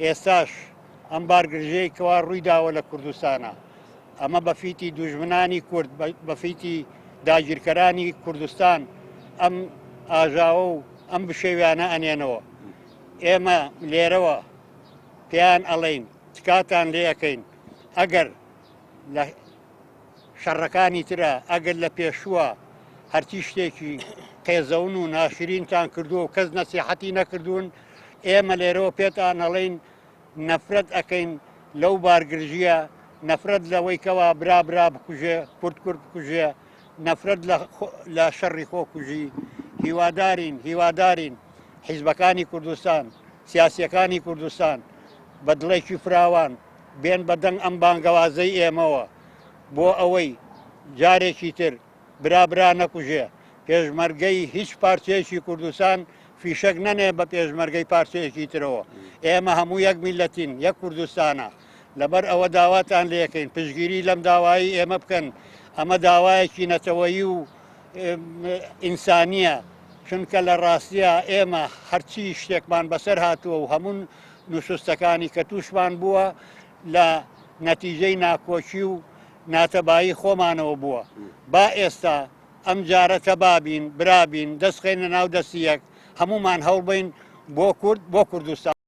ئێستاش ئەم بارگرژەی کەوا ڕوویداوە لە کوردستانە ئەمە بەفیتی دوژمنانی کورد بەفیتی داگیرکەرانی کوردستان ئەم ئاژاوە و ئەم بشێویانە ئەنێنەوە ئێمە لێرەوە پێیان ئەڵێین تکاتان لێ ئەەکەین ئەگەر لە شەڕەکانی ترە ئەگەر لە پێشووە هەرچی شتێکی قێزەون و ناشرینتان کردووە و کەس نەسیحەتی نەکردوون ئێمە لێرەوە پێتان ئەڵێین نەفرەت ئەەکەین لەو بارگرژیە نەفرەت لەوەی کەوا برا بکوژێ کورد بکوژێ نەفرەت لە شەڕی خۆ کوژی هیوادارین حیزبەکانی کوردستان سیاسیەکانی کوردستان بە دڵێکی فراوان بێن بە دەنگ ئەم بانگەوازەی ئێمەوە بۆ ئەوەی جارێکی تر برا نەکوژێ پێشمەرگەی هیچ پارچەیەکی کوردستان فیشەک نەنێ بە پێشمەرگەی پارچەیەکی ترەوە ئێمە هەموو یەک میلەتین یەک کوردستانە لەبەر ئەوە داواتان لێەکەین پشگیری لەم داوایی ئێمە بکەن ئەمە داوایەکی نەتەوەیی و ئینسانیە چونکە لە ڕاستیە ئێمە هەرچی شتێکمان بەسەر هاتووە و هەموو نووسستەکانی کە تووشمان بووە لە نەتیجەی ناکۆچی و ناتەبایی خۆمانەوە بووە با ئێستا ئەم جارەتە بابین برابین دەستخێنە ناو دەستیەک هەمومان هەوڵ بین بۆ کوردستان